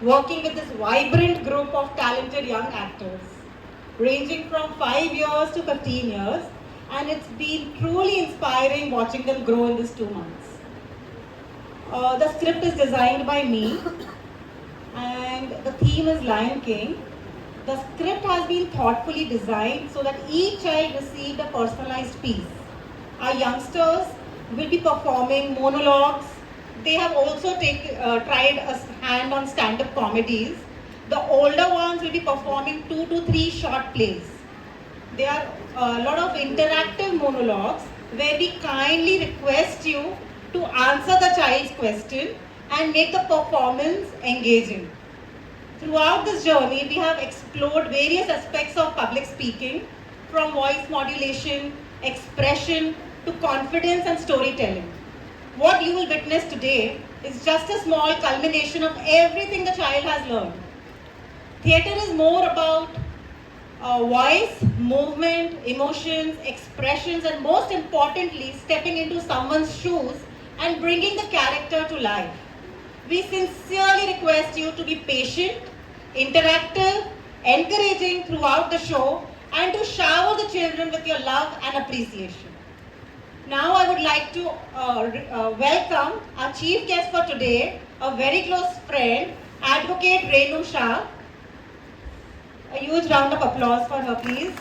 working with this vibrant group of talented young actors, ranging from 5 years to 15 years, and it's been truly inspiring watching them grow in these 2 months. The script is designed by me, and the theme is Lion King. The script has been thoughtfully designed so that each child received a personalized piece. Our youngsters will be performing monologues. They have also tried a hand on stand-up comedies. The older ones will be performing 2 to 3 short plays. There are a lot of interactive monologues where we kindly request you to answer the child's question and make the performance engaging. Throughout this journey, we have explored various aspects of public speaking, from voice modulation, expression, to confidence and storytelling. What you will witness today is just a small culmination of everything the child has learned. Theatre is more about voice, movement, emotions, expressions, and most importantly, stepping into someone's shoes and bringing the character to life. We sincerely request you to be patient, interactive, encouraging throughout the show, and to shower the children with your love and appreciation. Now I would like to welcome our chief guest for today, a very close friend, Advocate Renu Shah. A huge round of applause for her, please.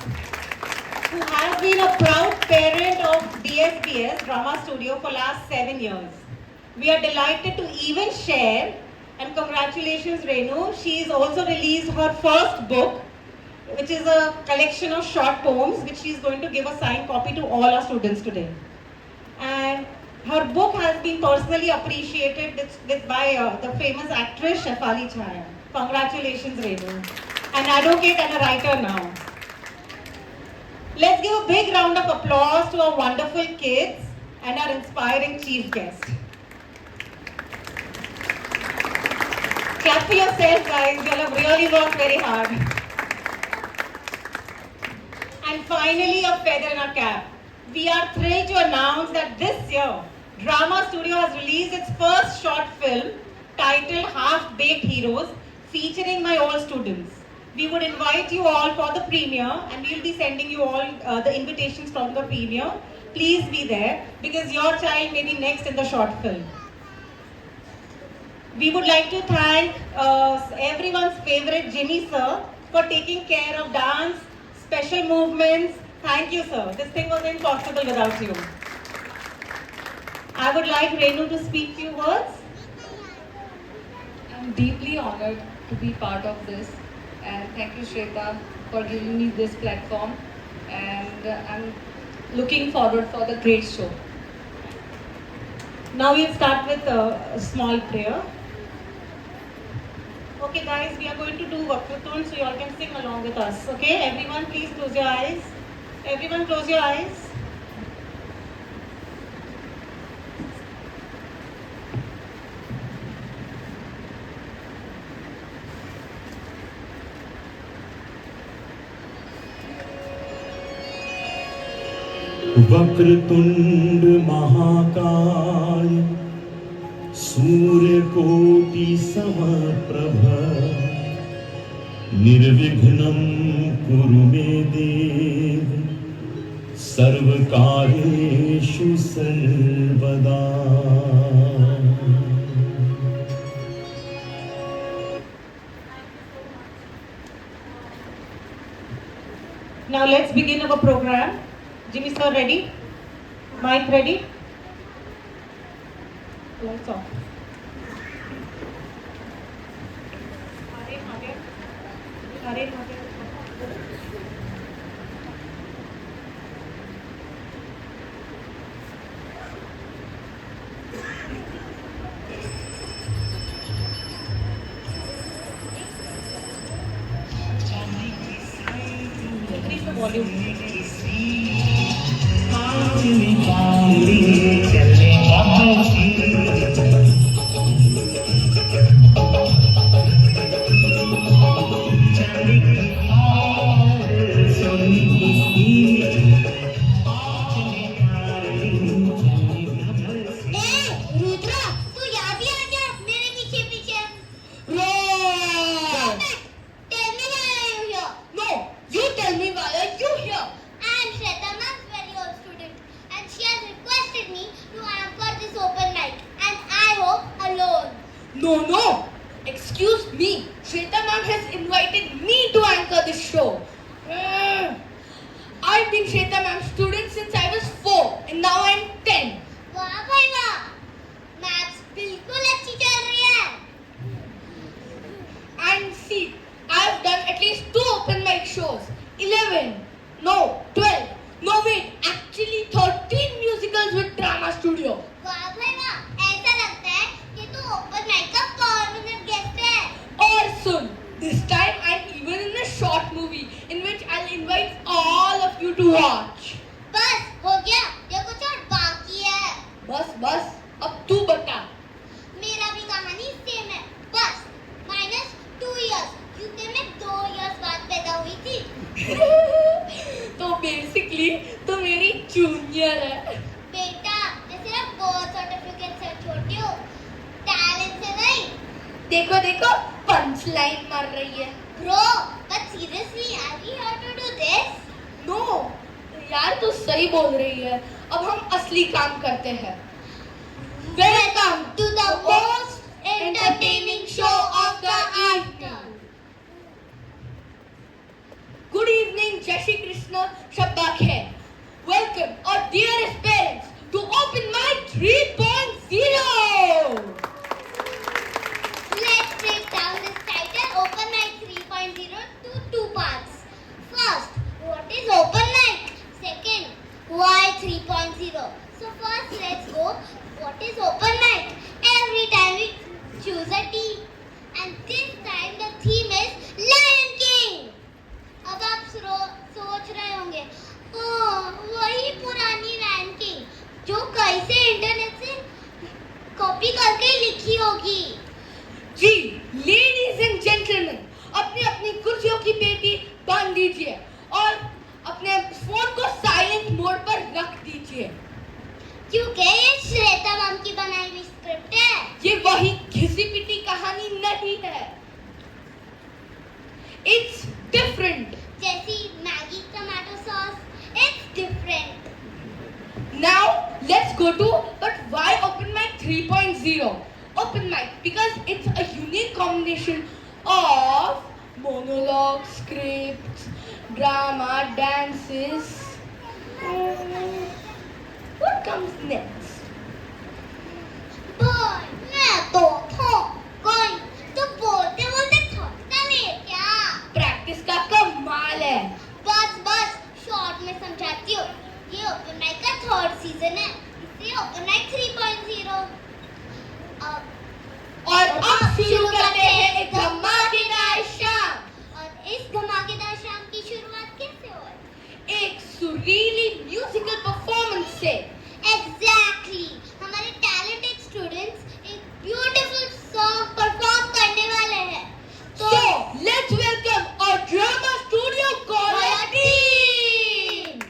Who has been a proud parent of DSBS Drama Studio for last 7 years. We are delighted to even share, and congratulations Renu, she's also released her first book, which is a collection of short poems, which she's going to give a signed copy to all our students today. And her book has been personally appreciated by the famous actress Shefali Chaya. Congratulations Renu. An advocate and a writer now. Let's give a big round of applause to our wonderful kids and our inspiring chief guest. Clap for yourself, guys. You all have really worked very hard. And finally, a feather in our cap. We are thrilled to announce that this year, Drama Studio has released its first short film titled Half-Baked Heroes, featuring my old students. We would invite you all for the premiere, and we will be sending you all the invitations from the premiere. Please be there, because your child may be next in the short film. We would like to thank everyone's favorite Jimmy sir for taking care of dance, special movements. Thank you, sir. This thing was impossible without you. I would like Renu to speak few words. I'm deeply honored to be part of this, and thank you Shweta for giving me this platform, and I'm looking forward for the great show. Now we'll start with a small prayer. Okay guys, we are going to do Vakrutun, so you all can sing along with us. Okay, everyone please close your eyes. Everyone close your eyes. Vakratunda महाकाय सूर्यकोटि समप्रभ निर्विघ्नं कुरु मे देव सर्वकार्येषु सर्वदा. Now let's begin our program. Jimmy sir, ready? Mic ready? Lights off. Hare Hare. Hare Hare. Increase the volume. No. Excuse me. Shweta ma'am has invited me to anchor this show. I've been Shweta ma'am's student since I was 4 and now I'm 10. वाह भाई वाह, maths बिल्कुल अच्छी चल रही है. And see, I've done at least 2 open mic shows. 11. No, 12. No wait, actually 13 musicals with Drama Studio. वाह भाई वाह, ऐसा लगता है कि तू ओपन माइक का परमानेंट गेस्ट है. Or soon. This time I'm even in a short movie in which I'll invite all of you to watch. बस हो गया, या कुछ और बाकी है? बस, अब तू बता. मेरा भी कहानी सेम है. बस -2 इयर्स, क्योंकि मैं 2 इयर्स बाद पैदा हुई थी. तो बेसिकली तो मेरी जूनियर है. बेटा, मैं सिर्फ बर्थ सर्टिफिकेट से छोटी हूँ, टैलेंट से नहीं. देखो पंच लाइन मार रही है. Bro, but seriously, are we here to do this? No यार तू सही बोल रही है. अब हम असली काम करते हैं. Welcome to the most entertaining show of the evening. Good evening, Jai Shri Krishna, Shabba Khair. Welcome our dearest parents to Open Mic 3.0. Let's break down this title Open Mic 3.0 to 2 parts. First, what is Open Mic? Second, why 3.0? So first let's go. What is Open Mic? Every time we choose a theme, and this time the theme is Lion King. अब आप सोच रहे होंगे, वही पुरानी lion king जो कैसे internet से कॉपी करके लिखी होगी. जी, लेडीज एंड जेंटलमैन, अपनी कुर्सियों की पेटी बांध दीजिए और अपने फोन को साइलेंट मोड पर रख दीजिए, क्योंकि ये श्वेता मैम की बनाई हुई स्क्रिप्ट है. ये वही घिसी पिटी कहानी नहीं है. It's different. जैसी Maggi tomato sauce, it's different. Now let's go to but why Open Mic 3.0? Open Mic because it's a unique combination of monologues, scripts, drama, dances. What comes next? Boy, मैं तो कोई तो बोलते थकता नहीं है क्या? प्रैक्टिस का कमाल है. बस शॉर्ट में समझाती हूँ. ये ओपन माइक का 3rd सीजन है, इसलिए ओपन माइक 3.0. और अब शुरू करते हैं एक धमाकेदार शाम. और इस धमाकेदार शाम की शुरुआत कैसे हो? एक सुरीली म्यूजिकल परफॉर्मेंस से. एग्जैक्टली, हमारे टैलेंटेड स्टूडेंट्स एक ब्यूटीफुल सॉन्ग परफॉर्म करने वाले हैं. So let's welcome our drama studio choir team.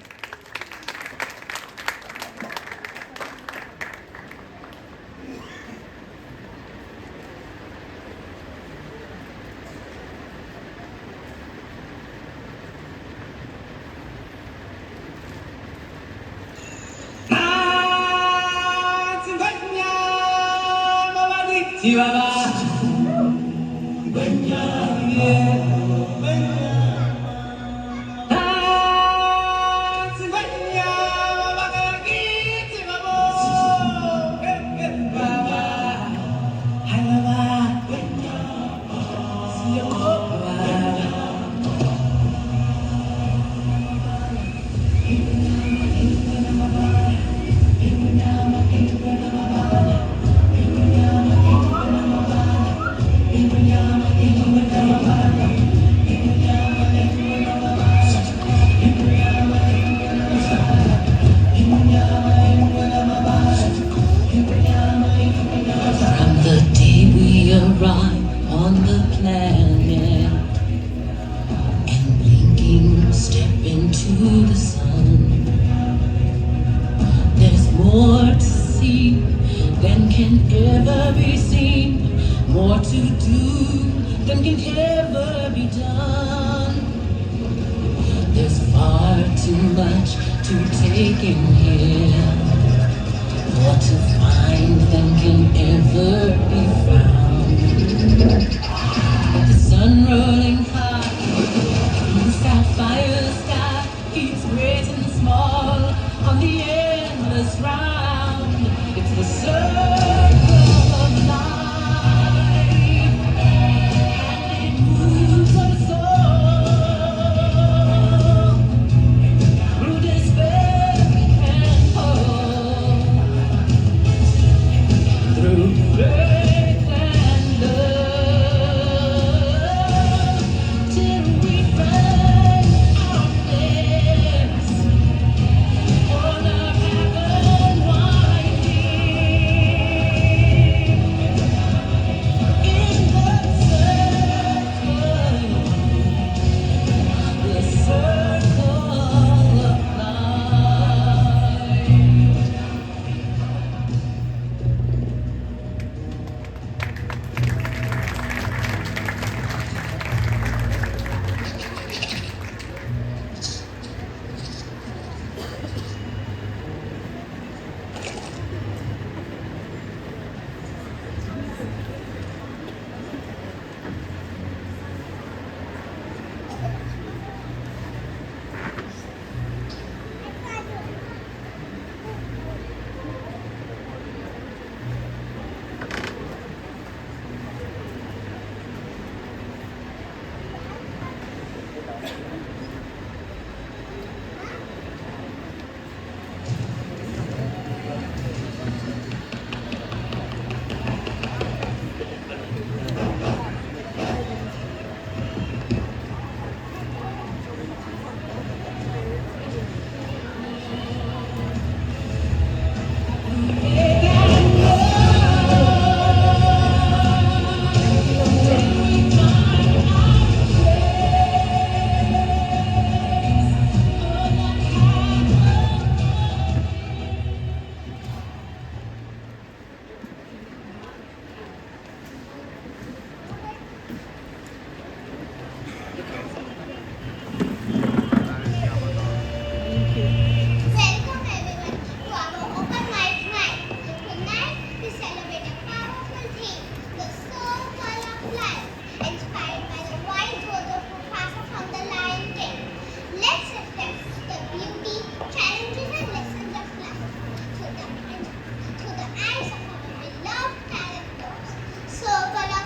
From the day we arrive on the planet and blinking step into the sun, there's more to see than can ever be seen, more to do than can ever be done. There's far too much to take in here, more to find than can ever be found.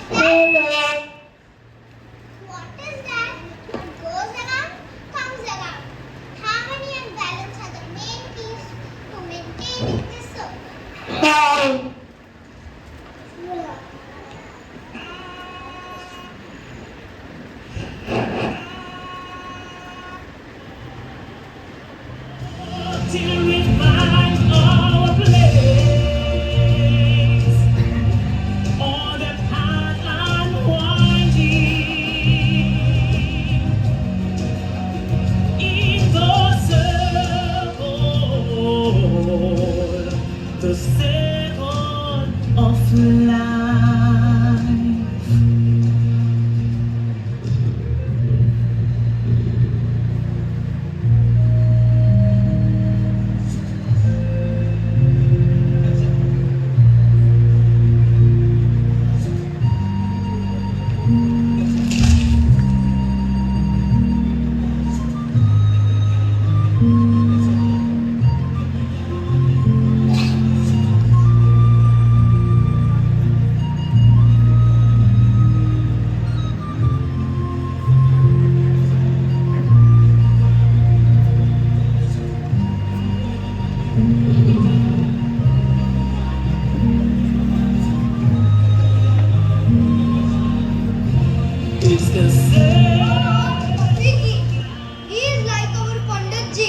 What is that? What goes around comes around. Harmony and balance are the main keys to maintaining this circle. Till we find our place on the path unwinding in the circle of life. It's the same. Vicky, he is like our Pandit Ji,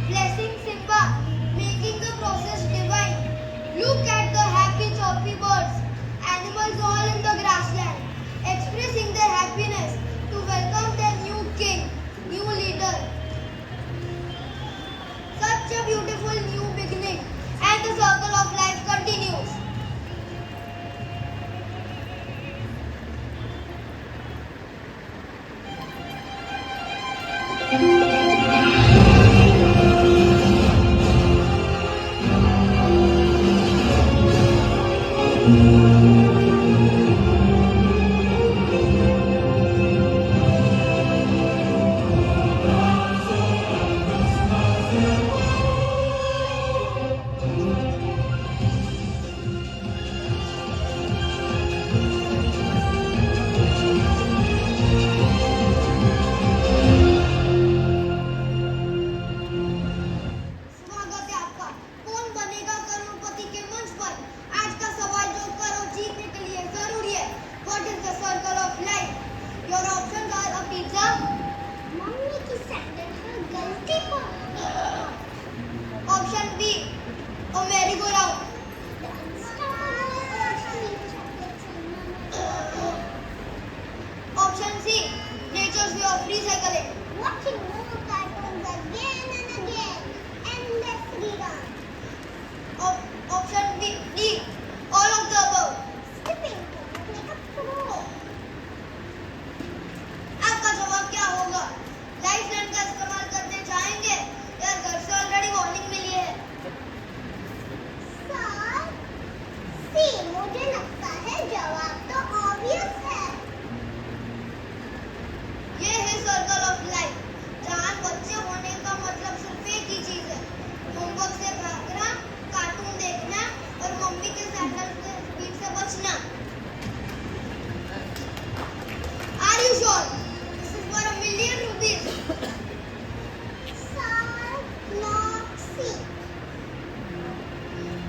blessing Simba, making the process divine. Look at the happy choppy birds, animals all in the grassland, expressing their happiness to welcome their new king, new leader. Such a beautiful new beginning, and the circle of life continues. स्वागत है आपका। कौन बनेगा करोड़पति के मंच पर? आज का सवाल जो करो जीतने के लिए जरूरी है। What is the circle of life? Your options are a pizza, mummy की सैंडल पर गलती पर, option B, a merry-go-round, option C, nature's way of recycling. Watching more cartoons again and again. Endless rerun. Option B, D, all of the above. Skipping like a pro. आपका जवाब क्या होगा? Lifeline का इस्तेमाल करने चाहेंगे या घर से ऑलरेडी वार्निंग मिली है? सर, सी, मुझे लगता है जवाब तो ऑब्वियस है। ये है सर्कल ऑफ लाइफ, जहाँ बच्चे होने का मतलब सिर्फ एक ही चीज है, होमवर्क से भागना, कार्टून देखना और मम्मी के सैंडल के स्पीड से बचना। Are you sure? This is for ₹1,000,000. Sir, not C.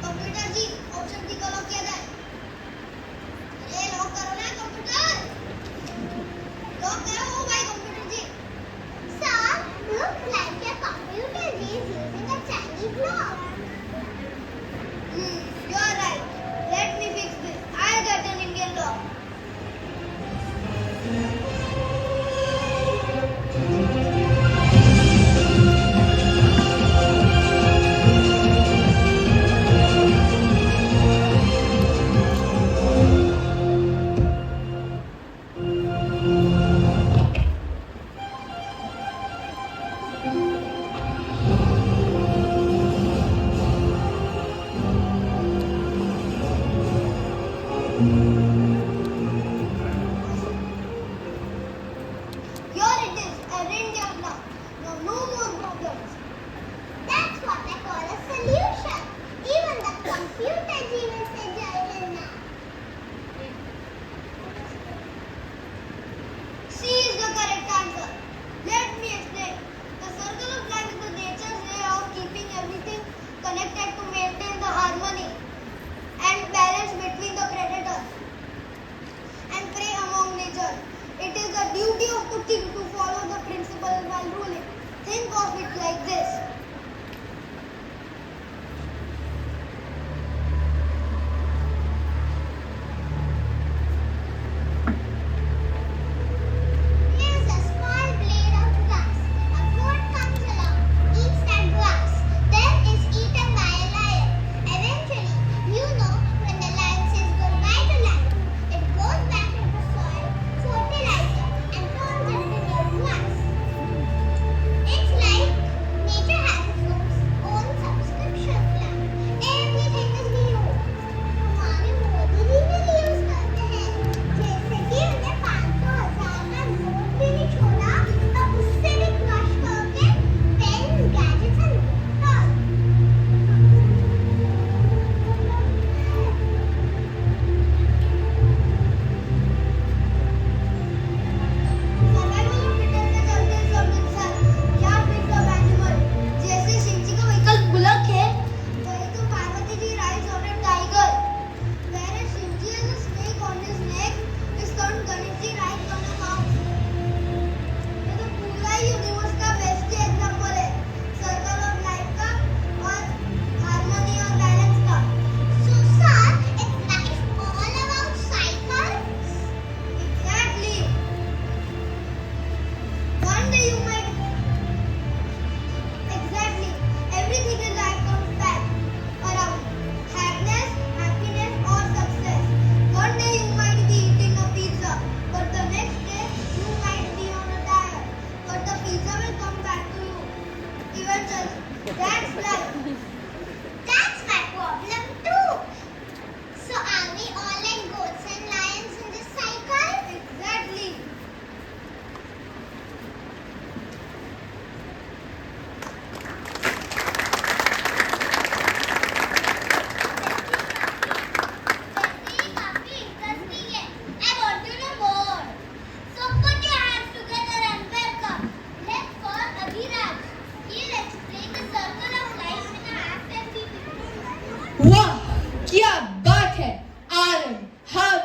Computer ji, option D को लॉक किया जाए। ये लॉक करो ना कंप्यूटर। लॉक करो भाई computer ji. Sir, looks like your computer is using a Chinese lock. You are right. Let me fix this. I'll get an Indian lock. Here it is, a reindeer now. Now no more problems. That's what I call a solution. Even the computer will say now.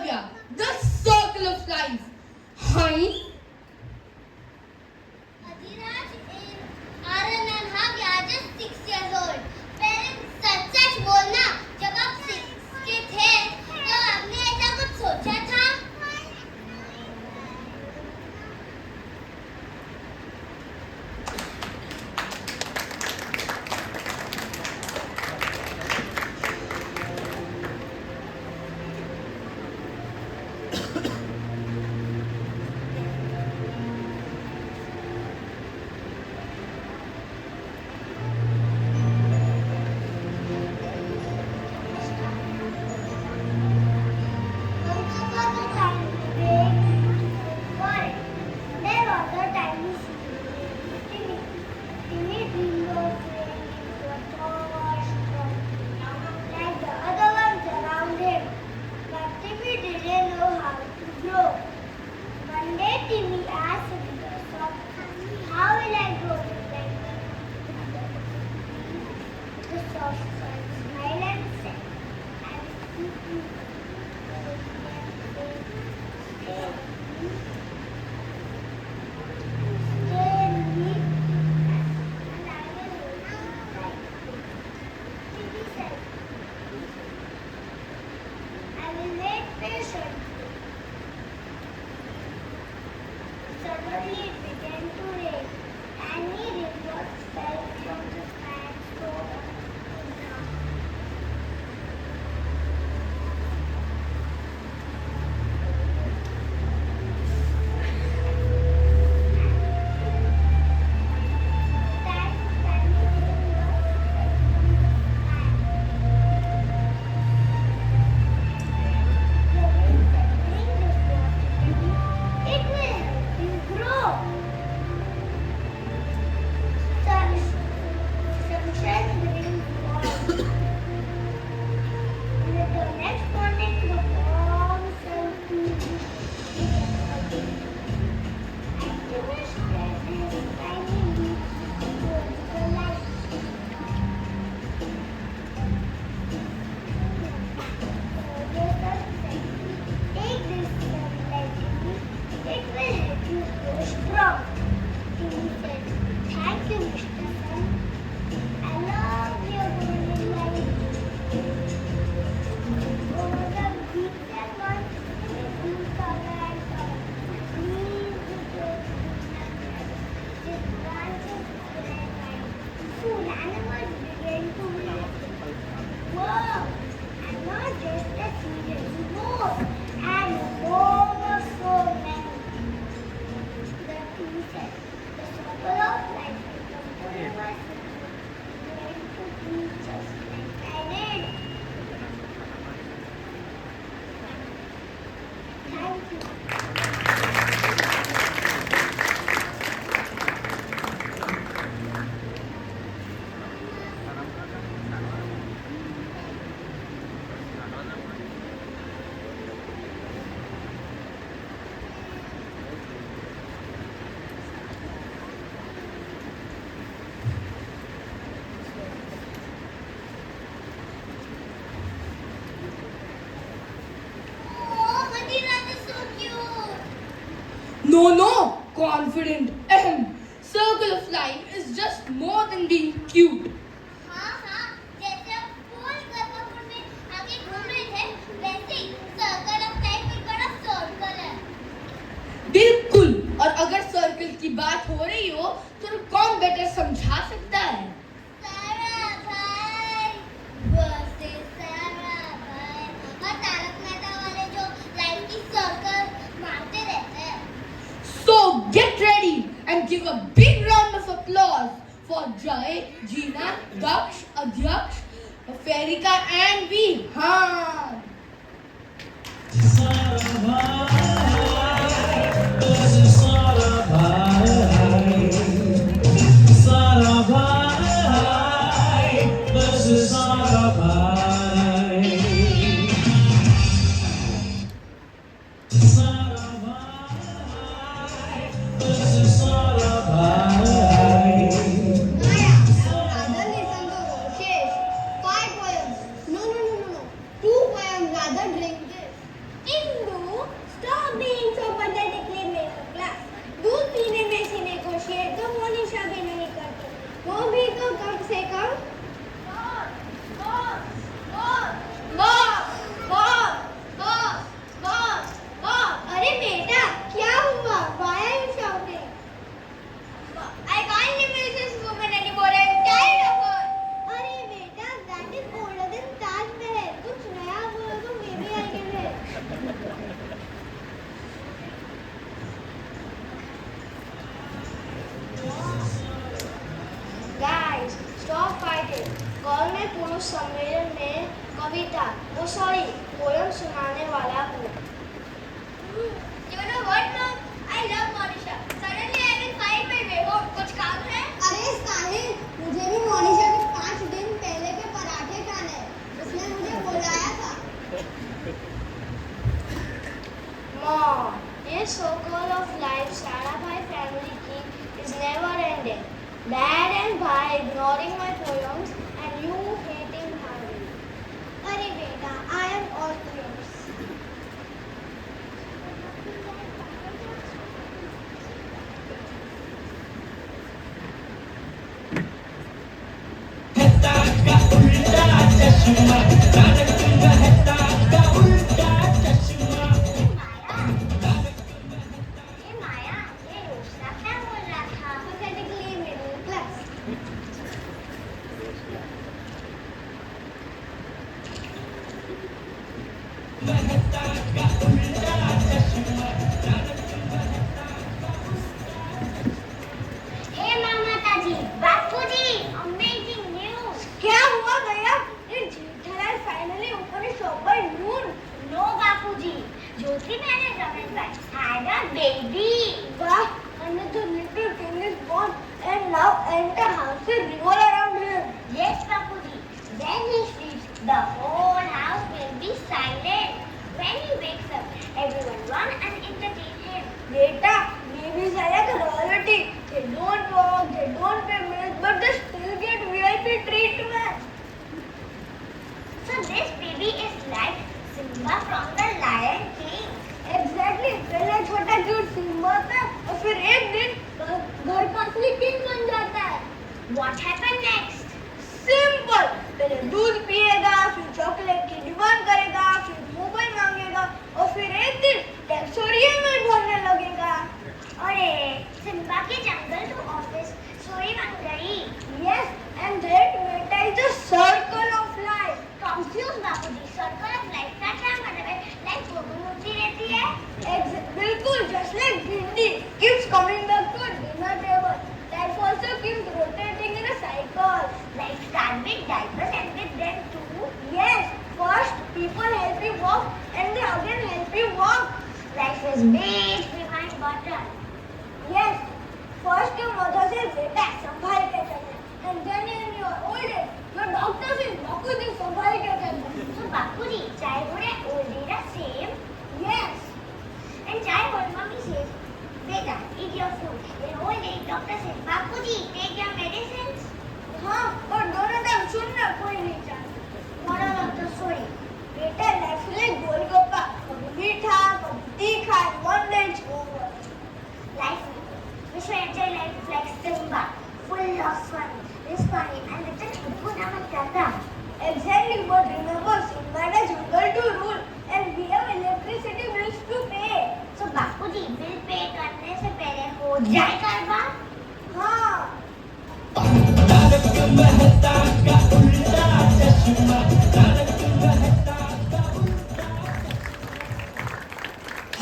Navya, the circle of life. Hein? Adhiraj and Aaron and Navya are just 6 years old. Parents सच सच बोलना, जब आप 6 के थे तो आपने ऐसा कुछ सोचा था? Once upon a time, great forest. There was a tiny Timmy. Timmy dreamed of growing into a tall, strong, like the other ones around him. But Timmy didn't know how to grow. One day, Timmy asked himself, "How will I grow like the soft sun?" Smiled and said, "I will keep you." Suddenly it began to rain. Tiny raindrops fell from the sky and stole on the ground. It will help you grow. Sunshine brings warmth. The next morning, the warm sun activist spread his tiny leaves towards the light. The sun said, "Take this sunlight, Timmy. It will help you grow strong." Timmy said, "Thank you, Mr. Sun. I love your golden light." Over the weeks and months, Timmy grew taller and taller. Leaves grew his branches spread wide. Soon animals began to live. Whoa! I'm not just a seed anymore. I'm a home of so many. The tree said, "The circle of life will come forever. Going to be just like I did." Thank you. Oh, Adhiraj is so cute. No, confident. Ahem. Circle of life is just more than being cute. हाँ हाँ, जैसे आप फूल गरबापुर में आगे घूम रहे थे, वैसे ही सर्कल ऑफ लाइफ एक बड़ा सर्कल है। बिल्कुल। और अगर सर्कल की बात हो रही हो तो कौन बेटर समझा सकता है? सारा भाई, बस सारा भाई, और तारक मेहता वाले जो लाइफ की सर्कल मारते रहते हैं। So get ready and give a big round of applause for Jai, Jeena, Daksh, Adhyaksh, Ferika and Vihan. Rather drink this. In उस सम्मेलन में कविता पोयम सुनाने वाला हूँ। You know what, Mom? I love Monisha. Suddenly I will find my way home. कुछ काम है? अरे साहिल, मुझे भी मोनिशा के 5 दिन पहले के पराठे खाने हैं। उसने मुझे बुलाया था। Mom, this circle of life Sara Bhai family keep is never ending. Dad and Bhai ignoring my poems and you hating Bhai. अरे बेटा, I am all yours. Hey Maya, ये योजना क्या बोल रहा था? Hypothetically middle class. Hey Mama जी, बापू जी, amazing news. क्या हुआ भैया? ये Jethalal finally opened his shop by noon. No बापू जी, ज्योति मैंने रमेश भाई had a baby. वाह, another little thing is born and now entire house is revolve around him. Yes Bapu ji, when he sleeps, the whole house will be silent. When he wakes up, everyone run and entertain him. बेटा, babies are like royalty. They don't walk, they don't pay bills, but they still get VIP treatment. So this baby is like Simba from the Lion King. Exactly. पहले छोटा cute Simba था और फिर एक दिन घर का असली किंग बन जाता है. What happened next? सिंपल. पहले दूध पिएगा, फिर चॉकलेट की डिमांड करेगा, फिर मोबाइल मांगेगा और फिर एक दिन टैक्सोरियम में भरने लगेगा. अरे सिम्बा के जंगल to office story बन गई. Yes, and that beta is the circle of life. Confused Bapu ji, circle of life का क्या मतलब है? Life घूमती रहती है. बिल्कुल, just like भिंडी keeps coming back to a dinner table. Life also keeps rotating in a cycle. Life start with diapers and with them too. Yes, first people help you walk and they again help you walk. Life is big behind button. Yes, first your mother says बेटा संभाल के चलना, and then in your old age, your doctor says बापू जी संभाल के चलना. So Bapu ji, childhood and old age are same. Yes, And childhood mommy says, beta, eat your food. In old age doctor says, Bapu ji, take your medicines. हाँ, और दोनों time सुनना कोई नहीं चाहता. Moral of the story. बेटा life like golgappa, कभी मीठा, कभी तीखा, and one day it's over. Life, we should enjoy life like Simba, full of fun, responding and little Hippo Namatata. Exactly, but remember, Simba has jungle to rule, and we have electricity bills to pay. So Bapu ji, bill pay करने से पहले हो जाए करवा. हाँ.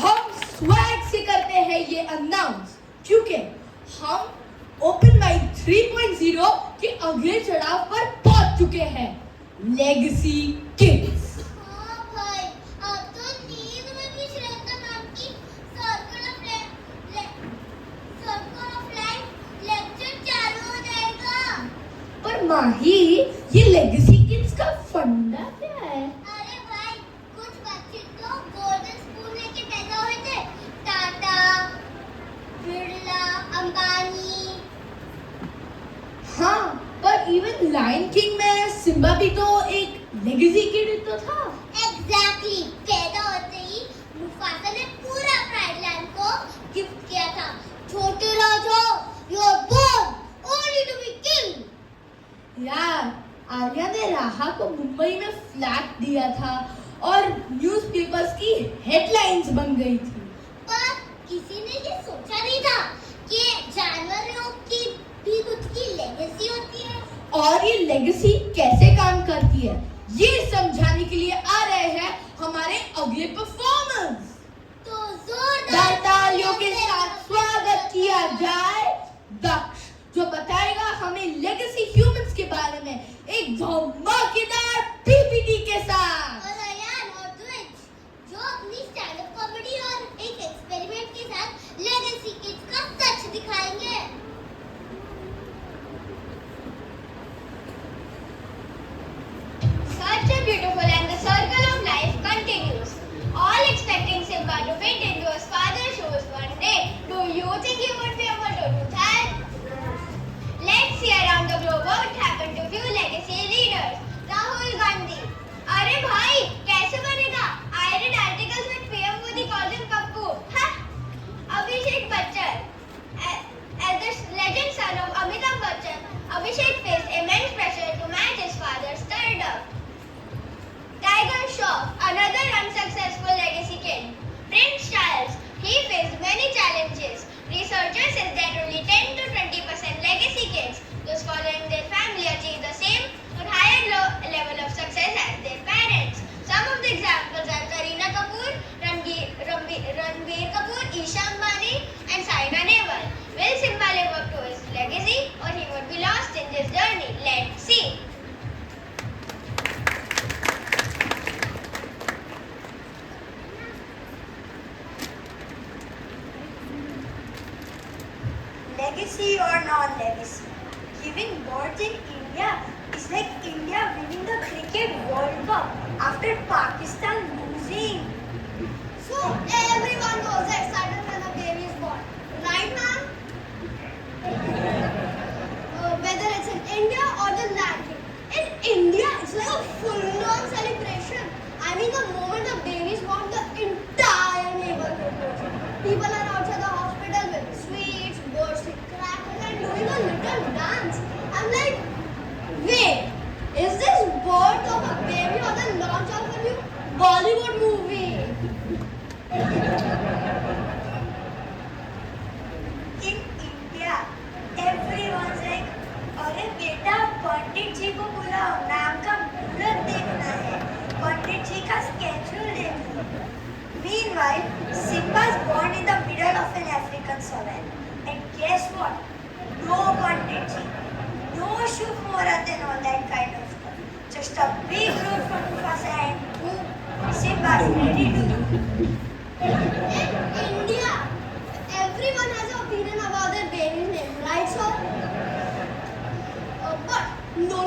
हम swag से करते हैं ये अनाउंस क्योंकि हम ओपन माइक 3.0 के अगले चढ़ाव पर पहुंच चुके हैं. Legacy kids. हाँ भाई, अब तो नींद में भी श्रेष्ठ नाम की सर्कल ऑफ लाइफ लेक्चर चालू हो जाएगा. पर माही, ये लेगेसी किड्स का फंडा क्या है? अरे भाई, कुछ बच्चे तो गोल्डन स्पून लेके पैदा हुए थे. टाटा, बिरला, अंबानी. हाँ, पर इवन लायन किंग में सिम्बा भी तो एक लेगेसी किड तो था. एग्जैक्टली, पैदा होते ही मुफासा ने पूरा प्राइड लैंड को गिफ्ट किया था. छोटे राजा, you are born only to be king. यार, आर्या ने राहा को मुंबई में फ्लैट दिया था और न्यूज़पेपर्स की हेडलाइंस बन गई थी. पर किसी ने ये सोचा नहीं था कि जानवरों की भी खुद की लेगेसी होती है. और ये लेगेसी कैसे काम करती है, ये समझाने के लिए आ रहे हैं हमारे अगले परफॉर्मर्स. तो जोरदार तालियों के साथ स्वागत किया जाए दक्ष, जो बताएगा हमें लेगेसी ह्यूमंस के बारे में एक धमाकेदार legacy or non-legacy. Giving birth in India is like India winning the cricket World Cup after Pakistan losing. So everyone goes excited when a baby is born. Right, ma'am? Whether it's in India or the land. In India, it's like a full-on celebration. I mean, the moment the baby is born, the entire neighborhood goes. People are outside the hospital with sweets, bursting crackers, and doing a little dance. I'm like, wait, is this birth of a baby or the launch of a new Bollywood movie? In India, everyone's like, अरे बेटा पंडित जी को बुलाओ, नाम का मुहूर्त देखना है, पंडित जी का schedule देखो. Meanwhile, Simba's born in the middle of an African savanna, and guess what? No pandit ji, no shubh muhurat and all that kind of stuff. Just a big road from Mufasa and boom, Simba's ready to go. In India, everyone has an opinion about their baby's name, right, sir? But no.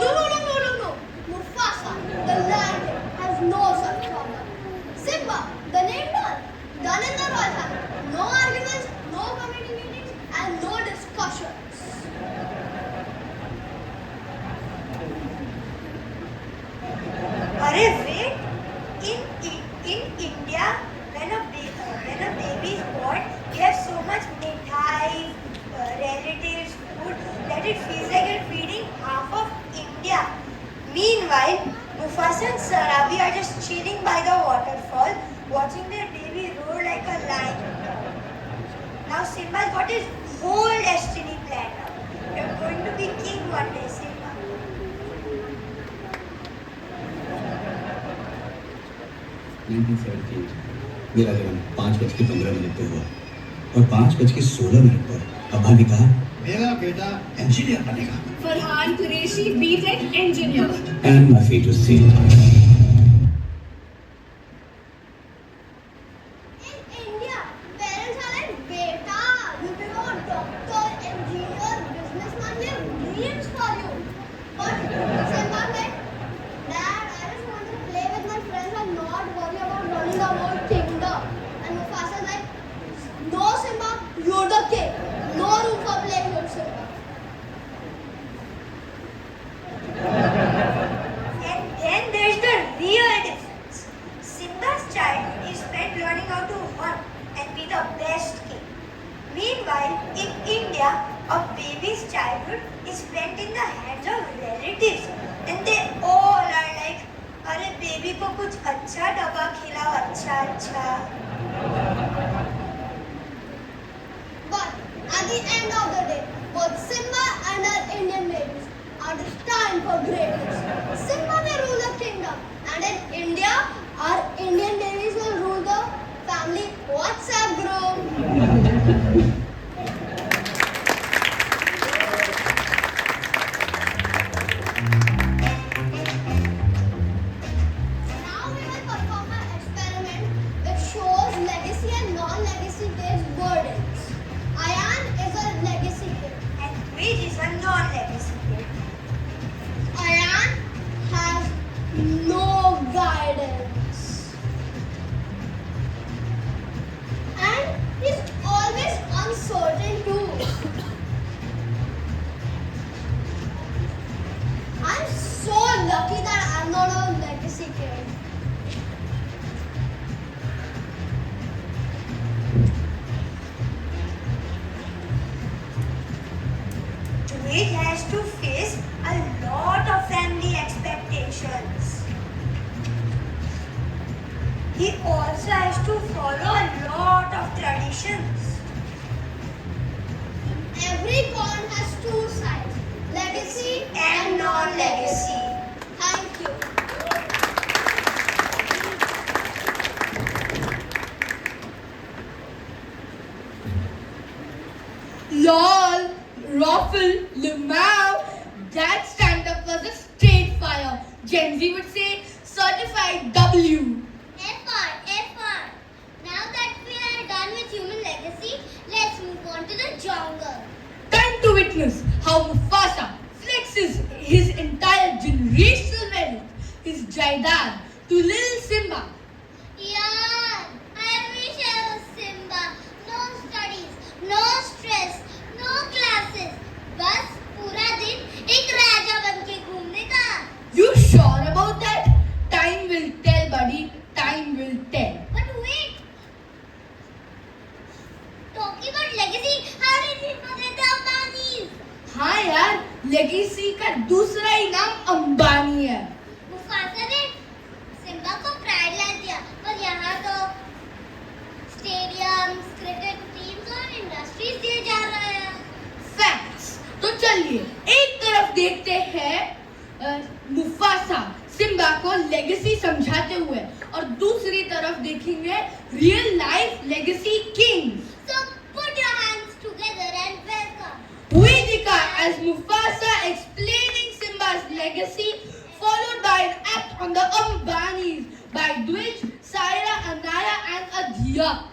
Mufasa, the lion, has no such problem. Simba, the name done in the royal family. No arguments, no committee meetings, and no discussions. अरे wait, in India, when a baby is born, we have so much mithai, relatives, food that it feels like you're feeding half of India. Meanwhile, Mufasa and Sarabi are just chilling by the waterfall, watching their baby roar like a lion. Now Simba's got his whole destiny planned out. You're going to be king one day, Simba. मेरा जन्म 5:15 पे हुआ और 5:16 पर अब्बा ने कहा मेरा बेटा इंजीनियर बनेगा. Farhan Qureshi, BTech engineer. And my fate was sealed. In India, parents are like, beta, you become a doctor, engineer, businessman, we have dreams for you. But Simba's like, Dad, I just want to play with my friends and not worry about running the whole kingdom. And Mufasa's like, no Simba, you're the king. No room for playing with Simba. And then there's the real difference. Simba's childhood is spent learning how to hunt and be the best king. Meanwhile, in India, a baby's childhood is spent in the hands of relatives, and they all are like, अरे baby को कुछ अच्छा डब्बा खिलाओ, अच्छा. But at the end of the day, both Simba and our Indian babies are destined for greatness. Simba may rule the kingdom, and in India, our Indian babies will rule the family WhatsApp group. Now we will perform an experiment which shows legacy and non-legacy based wordings. Ayan is a legacy kid. And which is a non-legacy kid. Ayan has no guidance. And he's always uncertain too. I'm so lucky that I'm not a legacy kid. Dwight has to face a lot of family expectations. He also has to follow a lot of traditions. Every coin has two sides, legacy And non-legacy. Thank you. LOL, Ruffle, Lamau, that stand-up was a straight fire. Gen Z would say certified W. Effort. Now that we are done with human legacy, let's move on to the jungle. witness how Mufasa flexes his entire generational wealth, his jaidad, to little Simba. Yeah, I wish I was Simba. No studies, no stress, no classes. बस पूरा दिन एक राजा बनके घूमने का. You sure about that? Time will tell, buddy. Time will tell. But wait, talking about legacy, how did he forget the Ambanis? हाँ यार, legacy का दूसरा ही नाम अंबानी है. मुफासा ने सिम्बा को प्राइड ला दिया, पर यहाँ तो स्टेडियम्स, क्रिकेट टीम्स और इंडस्ट्रीज दिए जा रहे हैं. Facts. तो चलिए एक तरफ देखते हैं मुफासा सिम्बा को लेगेसी समझाते हुए और दूसरी तरफ देखेंगे real life legacy Kings. So put your hands together and welcome. Vedika as Mufasa explaining Simba's legacy, followed by an act on the Ambanis by Dwij, Saira, Anaya and Adhyash.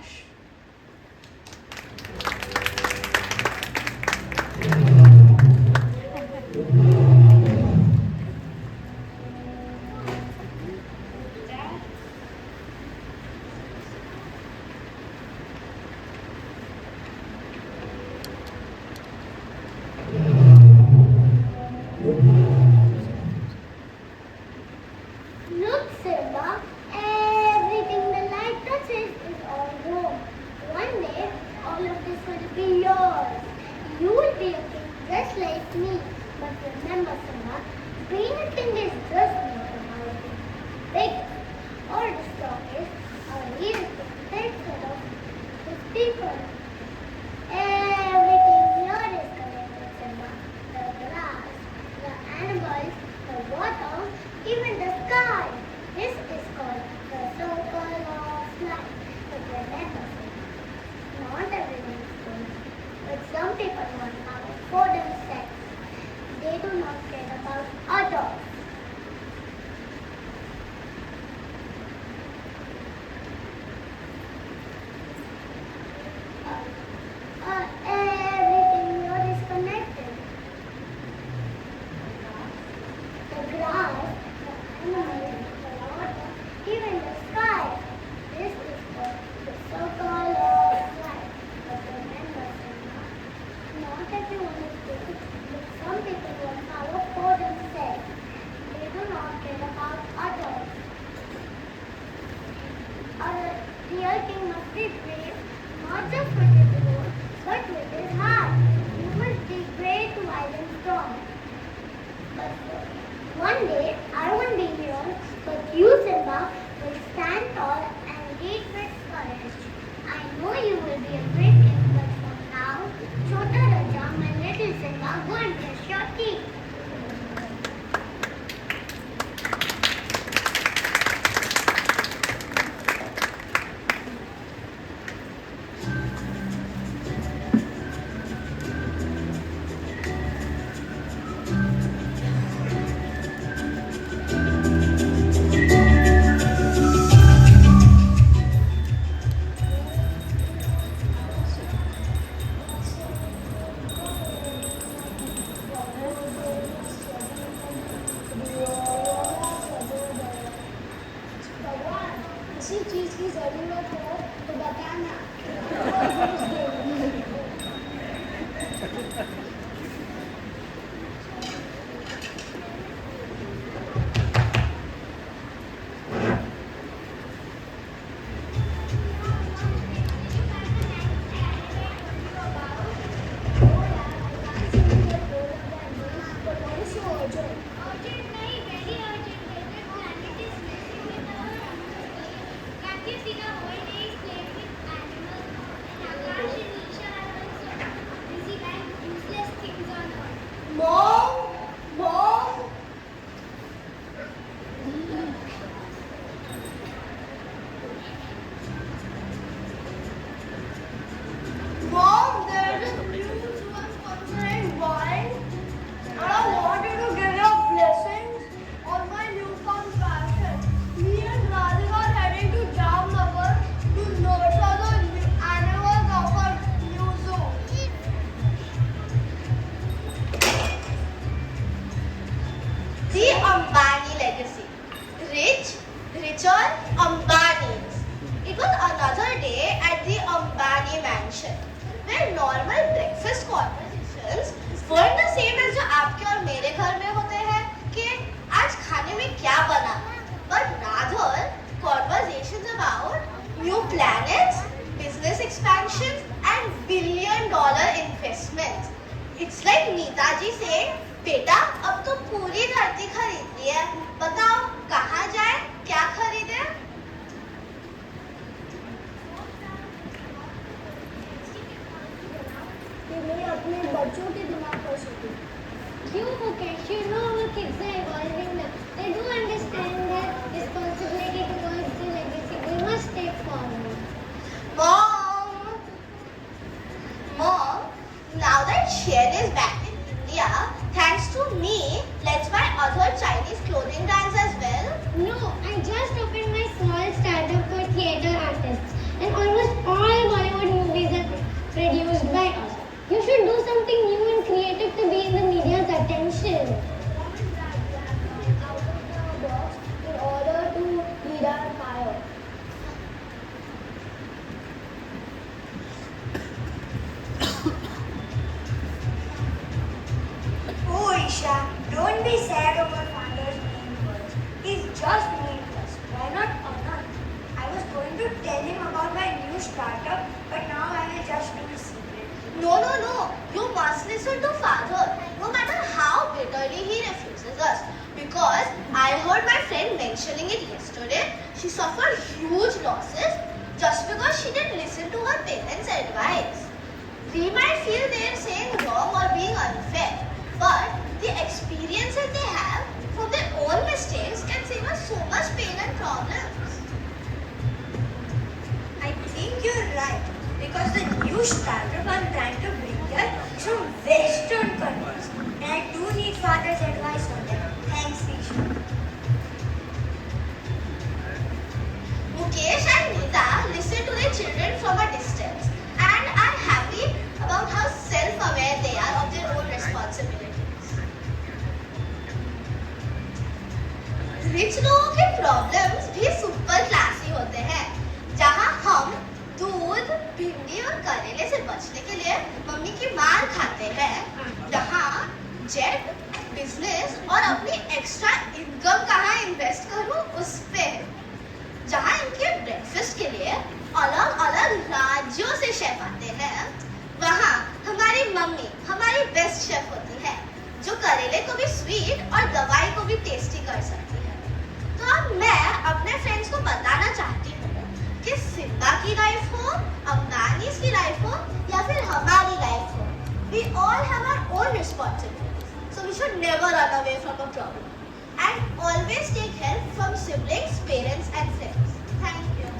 Look, Simba, everything the light touches is all gold. One day, all of this will be yours. You will be a king just like me. But remember, Simba, being a king is just not about being big or the strongest or even the best set of his people. Everything here is connected, Simba. The grass, the animals, the water, even the sky. This is called the circle of life. But remember, not everyone is good. But some people want power for themselves. They do not care about others. Everything here is connected. The grass, the animals, the water, even the sky. This is called the circle of life. But remember, Simba, not everyone is good, but some people want power for themselves. They do not care about others. A real king must be brave, not just with his sword, but with his heart. You must be great, wise, and strong. But one day, I won't be here, but you, Simba, will stand tall and lead with courage. I know you will be a great king, but for now, Chota Raja, my little Simba, go and brush your teeth. their normal breakfast conversations weren't the same as जो आपके और मेरे घर में होते हैं कि आज खाने में क्या बना, but rather conversations about new planets, business expansions and billion-dollar investments. It's like Netaji से बेटा अब तो पूरी धरती खरीद ली है, बताओ कहाँ जाए, क्या खरीदे? मैं अपने बच्चों के दिमाग पर सोचूं। क्यों Mukesh? You know our kids are evolving now. They do understand their responsibility towards the legacy. We must take forward. Mom, now that Shen is back in India, thanks to me, let's buy other Chinese clothing brands as well. No, I just opened my small startup for theatre artists, and almost all Bollywood movies are produced by us. You should do something new and creative to be in the media's attention. Out of the box in order to lead our fire. Oh, Isha, don't be sad over father's mean words. He's just mean to us. Why not Anand? I was going to tell him about my new startup, but now I will just do it secret. No. You must listen to father, no matter how bitterly he refuses us. Because I heard my friend mentioning it yesterday. She suffered huge losses just because she didn't listen to her parents' advice. We might feel they're saying wrong or being unfair, but the experiences they have from their own mistakes can save us so much pain and problems. I think you're right, because the new startup I'm trying to bring here is from Western countries, and I do need father's advice on them. Thanks, Isha. Mukesh and Nita listen to their children from a distance and are happy about how self-aware they are of their own responsibilities. Rich लोगों के problems भी super classy होते हैं, जहाँ हम दूध, भिंडी और करेले से बचने के लिए मम्मी की मार खाते हैं, जहाँ जेट, बिजनेस और अपनी एक्स्ट्रा इनकम कहाँ इन्वेस्ट करूँ उस पे, जहाँ इनके ब्रेकफास्ट के लिए अलग अलग राज्यों से शेफ आते हैं, वहाँ हमारी मम्मी हमारी बेस्ट शेफ होती है, जो करेले को भी स्वीट और दवाई को भी टेस्टी कर सकती है। तो अब मैं अपने फ्रेंड्स को बताना चाहती हूँ कि सिम्बा की लाइफ हो, अम्बानीज की लाइफ हो या फिर हमारी लाइफ हो, we all have our own responsibilities, so we should never run away from a problem and always take help from siblings, parents and friends. Thank you.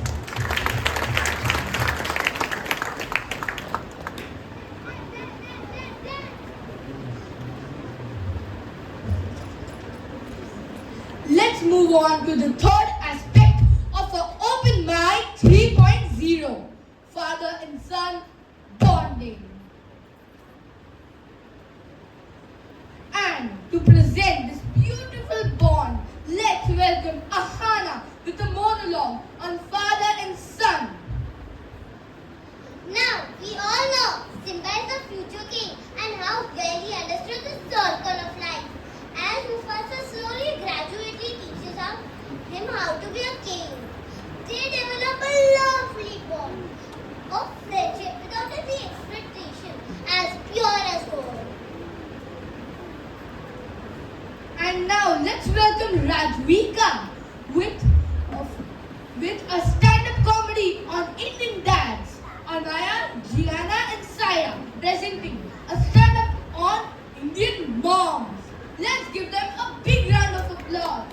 Let's move on to the third aspect of the Open Mic 3.0, father and son bonding. And to present this beautiful bond, let's welcome Ahana with a monologue on father and son. Now, we all know Simba is the future king and how well he understood the circle of life. As Mufasa slowly gradually teaches him how to be a king, they develop a lovely bond of friendship without any expectation, as pure as gold. And now let's welcome Rajvika with a stand-up comedy on Indian dads. Anaya, Gianna and Saya presenting a stand-up on Indian moms. Let's give them a big round of applause.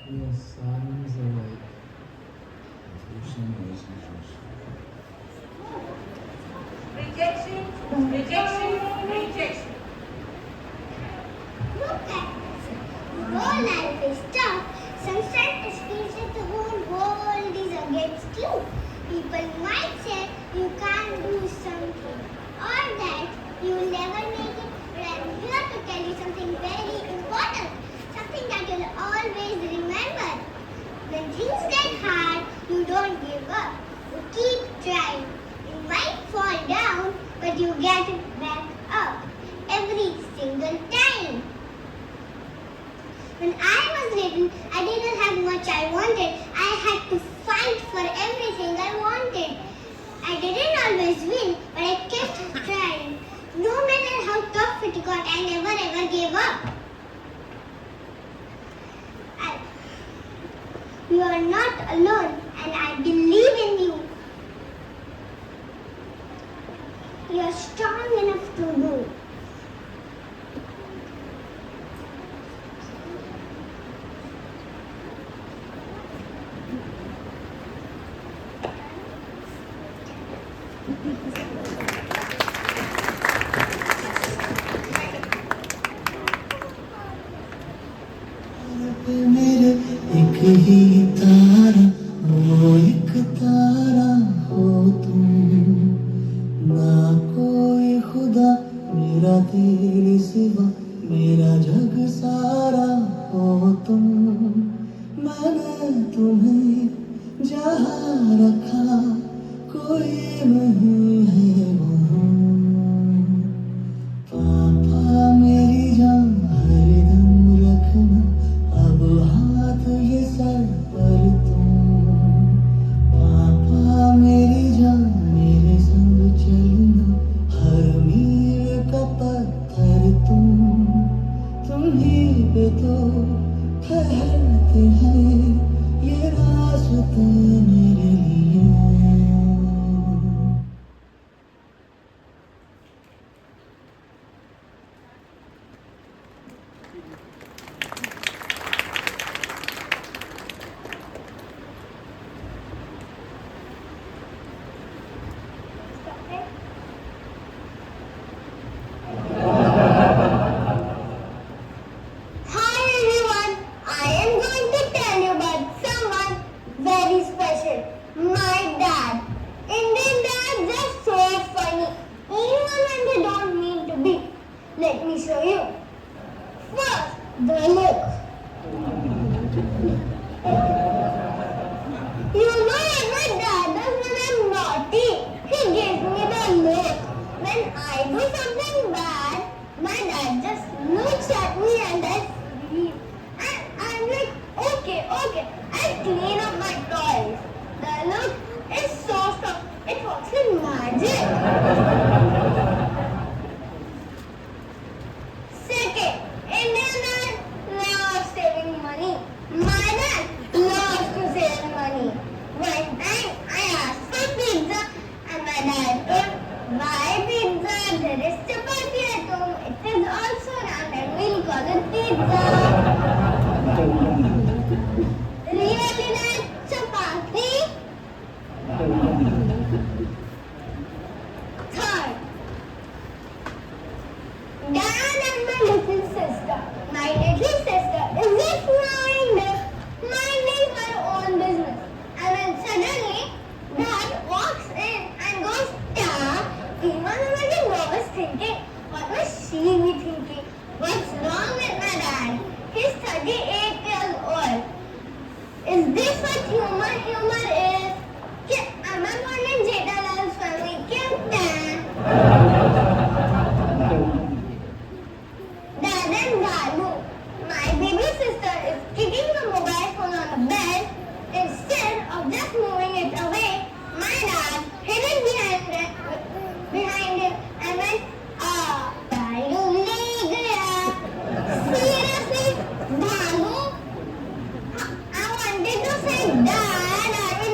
Your sons are like ocean relationships. Rejection. Look at this. Your life is tough. Sometimes it feels like the whole world is against you. People might say you can't do something or that you'll never make it, but I'm here to tell you something very important. Something that you'll always remember. and you get it back up every single time. When I was little, I didn't have much I wanted. I had to fight for everything I wanted. I didn't always win, but I kept trying. No matter how tough it got, I never ever gave up. You are not alone, and I believe in you. You are strong enough to do. मेरे एक ही तारा वो एक तारा हो तुम ना कोई खुदा मेरा तेरे सिवा मेरा जग सारा हो तुम मैंने तुम्हें जहाँ रखा कोई नहीं है वहाँ पापा मेरी जान हरदम रखना अब हाथ ये सर पर तुम पापा मेरी जान मेरे संग चलना हर मील का पत्थर तुम ही पे तो ठहरते हैं ये रास्ते मेरे लिए Hi everyone, I am going to tell you about someone very special. My dad. Indian dads are so funny, even when they don't mean to be. Let me show you. First, the look. You know what my dad does when I'm naughty? He gives me the look. When I do something bad, my dad just looks at me and I sleep. And I'm like, okay, I clean up my toys. The look is so strong. It works like magic. Second, Indian dad loves saving money. My dad loves to save money. One time I asked for pizza and my dad told, why pizza? There is chapati at home. It is also round and we'll call it pizza. Really, Dad? Chapati? Third, Dad and my little sister. My little sister is just minding her own business. And then suddenly, Dad walks in and goes, yeah, even imagine what was thinking. What was she be thinking? What's wrong with my dad? He's 38 years old. Is this what humor is? I'm born in Jetalal's family. Dad and Balu. My baby sister is kicking the mobile phone on the bed. Instead of just moving it away, my dad hid it behind it and went, Balu le gaya. Seriously, Balu? I wanted to say, Dad, are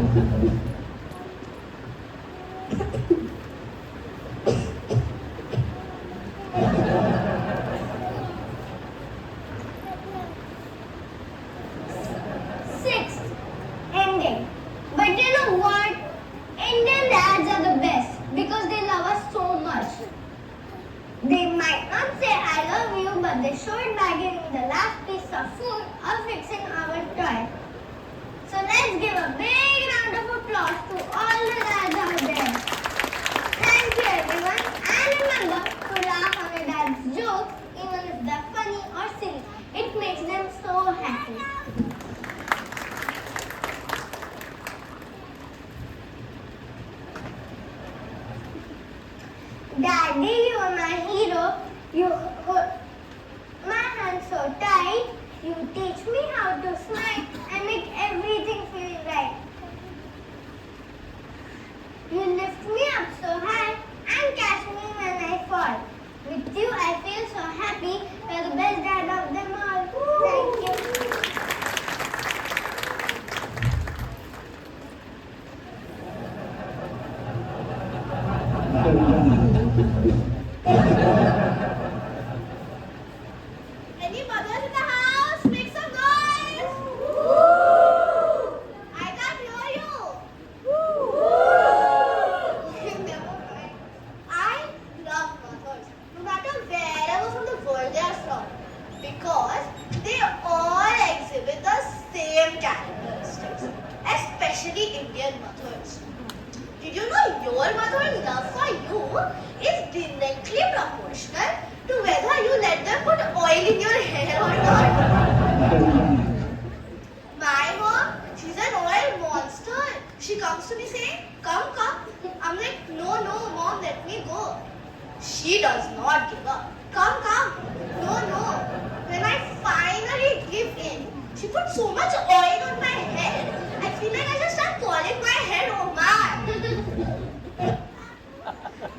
Sixth, Indian. But you know what? Indian dads are the best because they love us so much. They might not say I love you, but they show it by giving the last piece of food or fixing our toy. So let's give a big round of applause to all the dads out there. Thank you everyone. And remember to laugh on your dad's jokes even if they're funny or silly. It makes them so happy. Daddy, you are my hero. You hold my hand so tight. You teach me how to smile and make everything feel right. You lift me up so high and catch me when I fall. With you, I feel so happy. You're the best dad of them all. Thank you. Any mothers in the house? Make some noise! I can't hear you! Never mind. I love mothers, no matter wherever from the world they are from, because they all exhibit the same characteristics, especially Indian mothers. Did you know your mother's love for you is directly proportional to whether you let them put oil in your hair or not? My mom, she's an oil monster. She comes to me saying, come, come. I'm like, no, no, mom, let me go. She does not give up. Come, come. No, no. When I finally give in, she put so much oil on my head, I feel like I just start calling my head Omar.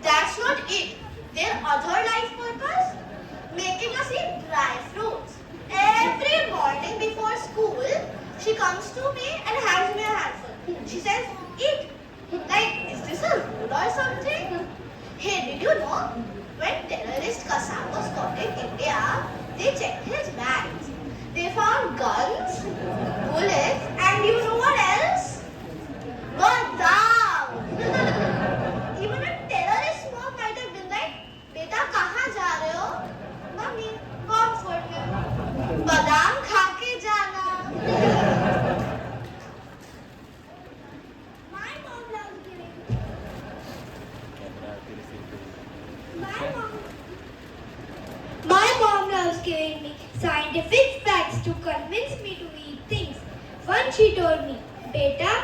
That's not it. Their other life purpose? Making us eat dry fruits. Every morning before school, she comes to me and hands me a handful. She says, eat. Like, is this a rule or something? Hey, did you know? When terrorist Qassam was caught in India, they checked his bags. They found guns, bullets, and you know what else? Badam! Even a terrorist mom might have been like, Beta, kahan ja rahe ho? Mummy, comfort me. Badam kha ke jana. My mom loves giving. My mom loves giving me scientific facts to convince me to eat things. Once she told me, Beta,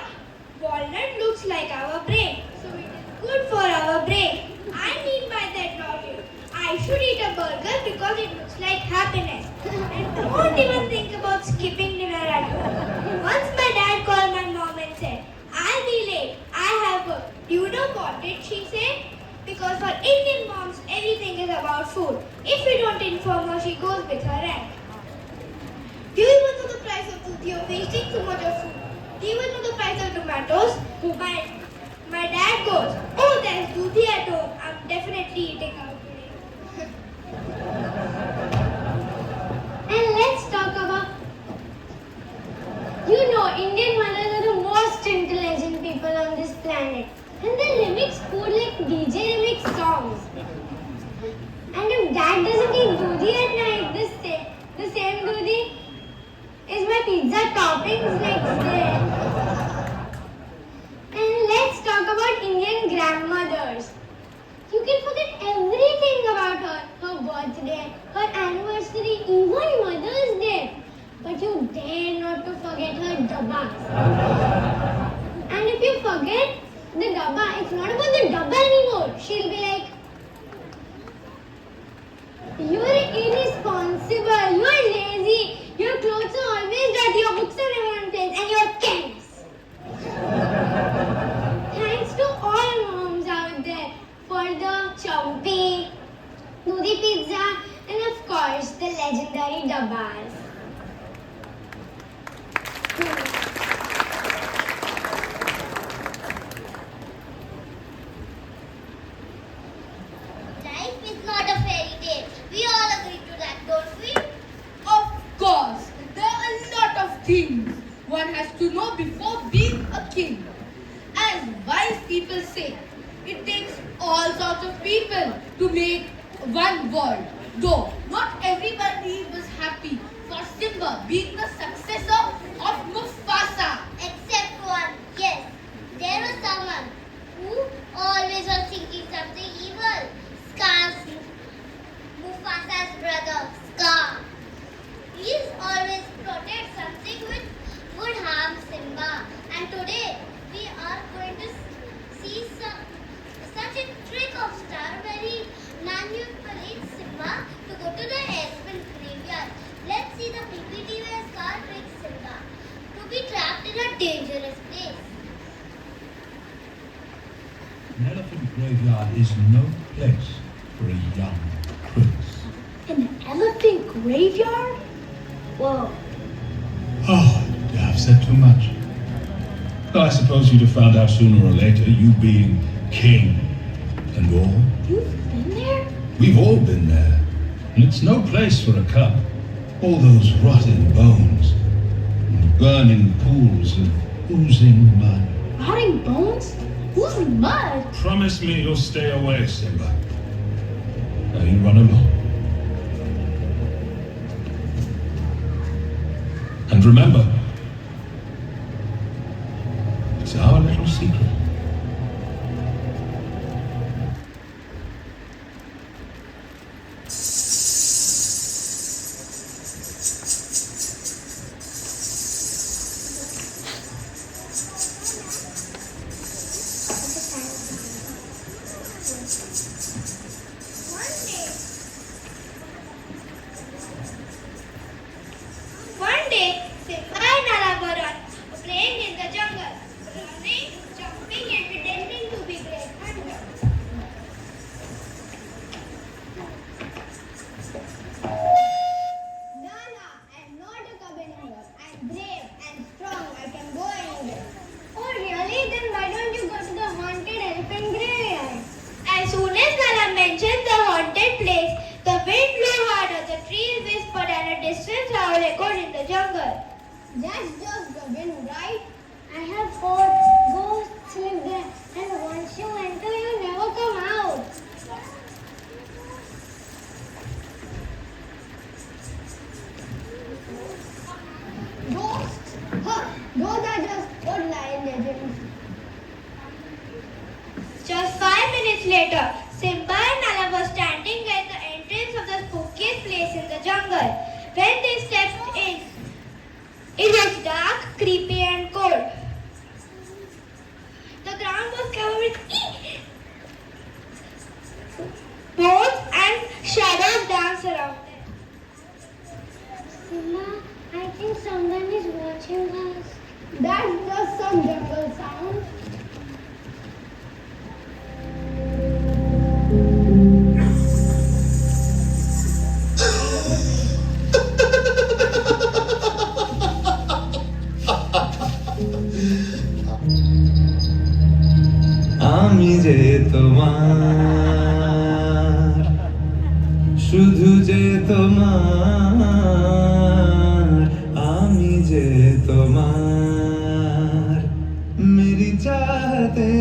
walnut looks like our brain, so it is good for our brain. I mean by that logic, I should eat a burger because it looks like happiness. And don't even think about skipping dinner at home. Once my dad called my mom and said, I'll be late, I have work. Do you know what did she say? Because for Indian moms, everything is about food. If we don't inform her, she goes with her rank. Do you even know the price of food? You're wasting so much of food. Do you even know the price of tomatoes? My dad goes, oh, there's Dudhi at home. I'm definitely eating out today. And let's talk about, you know, Indian mothers are the most intelligent people on this planet. And they remix food like DJ remix songs. And if dad doesn't eat Dudhi at night, the same Dudhi is my pizza toppings next day. And let's talk about Indian grandmothers. You can forget everything about her birthday, her anniversary, even Mother's Day. But you dare not to forget her dabbas. And if you forget the dabba, it's not about the dabba anymore. She'll be like, you're irresponsible, you're lazy, your clothes are always dirty, your books are never on place, and you're careless. Thanks to all moms out there for the chompi, Dudhi pizza, and of course the legendary dabbas. things one has to know before being a king. As wise people say, it takes all sorts of people to make one world. Though not everybody was happy for Simba being the successor of Mufasa. Except one, yes, there was someone who always was thinking something evil. Scar's Mufasa's brother, Scar. He is always plotted something which would harm Simba. And today we are going to see such a trick of Star where he manipulates Simba to go to the elephant graveyard. Let's see the PPT where Scar tricks Simba to be trapped in a dangerous place. An elephant graveyard is no place for a young prince. An elephant graveyard? Whoa. Oh, I've said too much. Well, I suppose you'd have found out sooner or later, you being king and all. You've been there? We've all been there. And it's no place for a cub. All those rotting bones and burning pools of oozing mud. Rotting bones? Oozing mud? Promise me you'll stay away, Simba. Now you run along. And remember, it's our little secret. One day, Simba and Nala were playing in the jungle, running, jumping and pretending to be great hunters. Nala, I'm not a cub anymore. I'm brave and strong. I can go anywhere. Oh really? Then why don't you go to the haunted elephant graveyard? As soon as Nala mentioned the haunted place, the wind blew harder, the trees whispered, and a distant howl echoed in the jungle. That's just the wind, right? I have heard ghosts live there, and once you enter, you never come out. Ghosts? Huh, those are just old lion legends. Just 5 minutes later, Simba and Nala were standing at the entrance of the spookiest place in the jungle. When they stepped in, it was dark, creepy and cold. The ground was covered with bones and shadows danced around them. Simba, I think someone is watching us. That's just some jungle sound. আমি যে তোমার শুধু যে তোমার আমি যে তোমার मेरी चाहते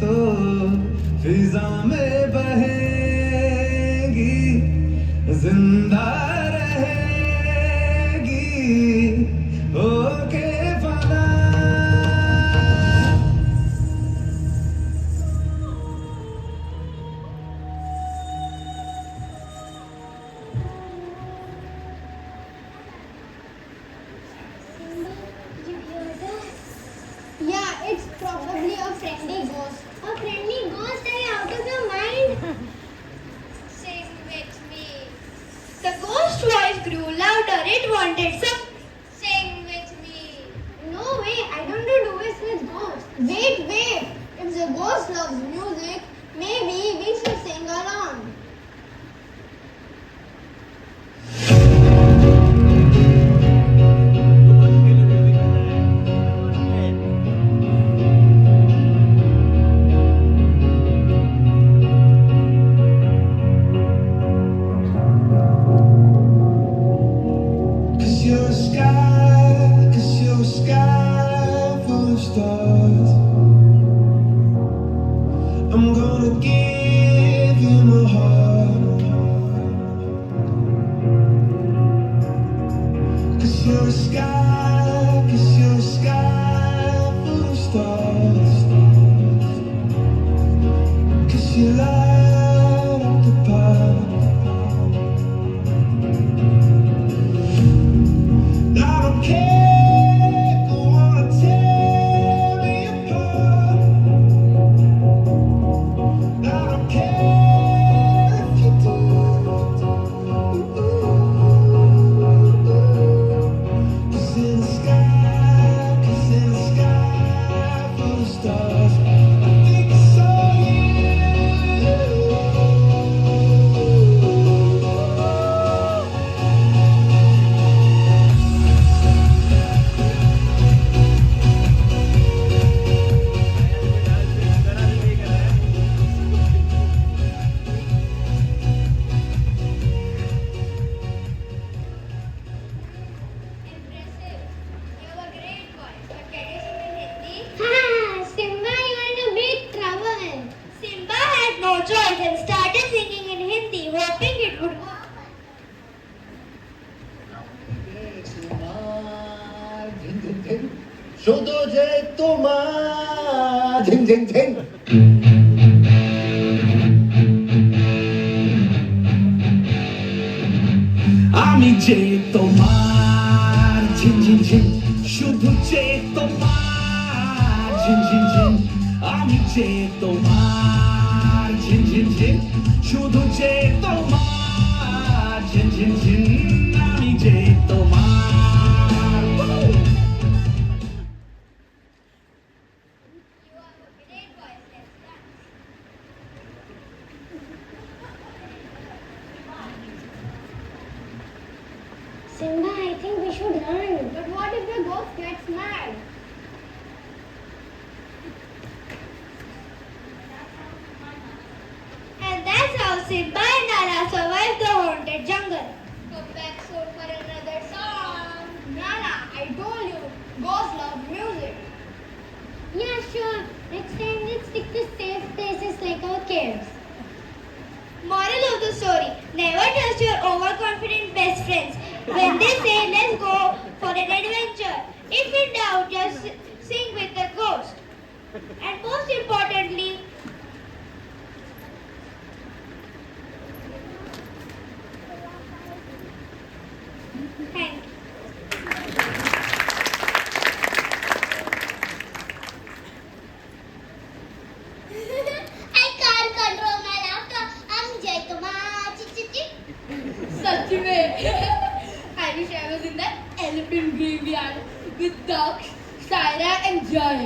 तो फिजा में बहेगी जिंदा रहेगी ओके फना Yeah, it's probably a friendly ghost. A friendly ghost? Are you out of your mind? Sing with me. The ghost voice grew louder. It wanted some. Sing with me. No way, I don't do duets with ghosts. Wait. If the ghost loves music, maybe we should sing along. Cause you're a sky you're a sky, 'cause you're a sky full of stars. 'Cause you light up the path. I don't care if you wanna tear me apart. I don't care if you do. Cause in the sky full of stars, I think I saw you. Impressive. You have a great voice. But can you sing in Hindi? Ha! Simba, you are in a big trouble. Simba had no choice and started singing in Hindi, hoping it would work. শুধু যে তোমার ঝিং ঝিং ঝিং আমি যে তোমার ঝিন ঝিন ঝিন, শুধু যে তোমার ঝিন ঝিন ঝিন। আমি যে তোমার ঝিন ঝিন ঝিন, শুধু যে তোমার ঝিন ঝিন ঝিন। আমি যে তোমার You have a great voice. Let's dance. Simba, I think we should learn. But what if the ghost gets mad? And that's how Simba and Nala survived the haunted jungle. Come back soon for another song. Nana, I told you, ghosts love music. Yeah, sure. Next time let's stick to safe places like our caves. Moral of the story: never trust your overconfident best friends when they say let's go for an adventure. If in doubt, just sing with the ghost. And most importantly, thank you. I can't control my laughter. I'm Jai Kumar. Such a I wish I was in that elephant graveyard with ducks, Syra and Jai.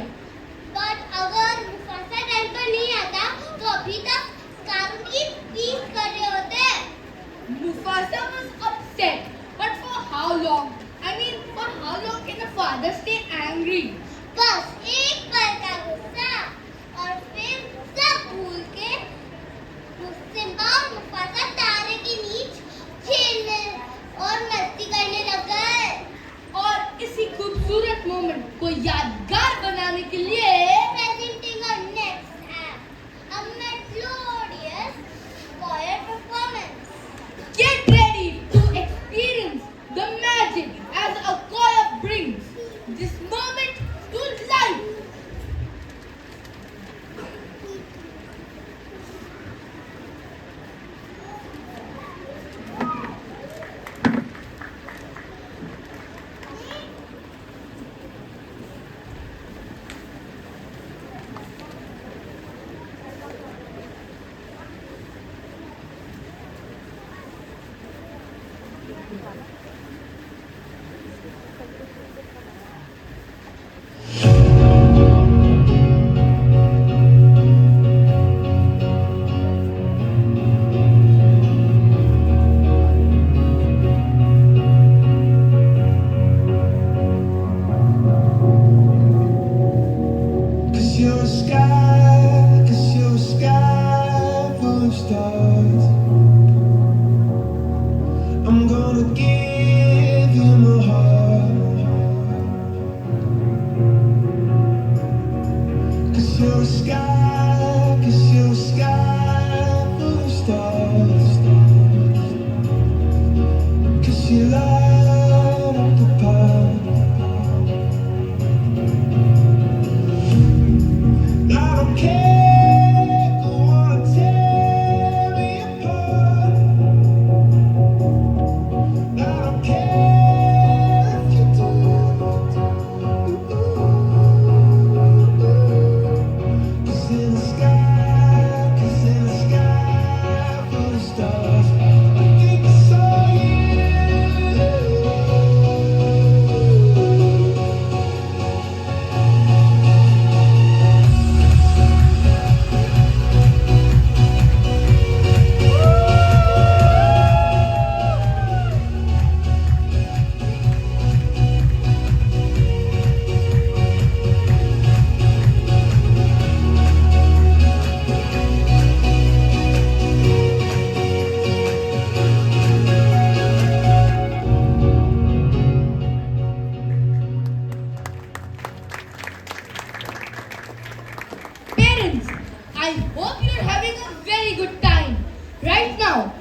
But अगर Mufasa time पर नहीं आता तो अभी तक स्कारों की piece कर रहे होते. Mufasa was upset, but for how long? I mean, for how long can a father stay angry? बस एक पल का गुस्सा और फिर सब भूल के सिम्बा और मुफासा तारे के नीचे खेलने और मस्ती करने लग गए. और इसी खूबसूरत मोमेंट को यादगार बनाने के लिए Presenting our next act, a melodious choir performance. get ready to experience the magic as a choir brings this moment to life. you light up the path. I hope you're having a very good time. Right now,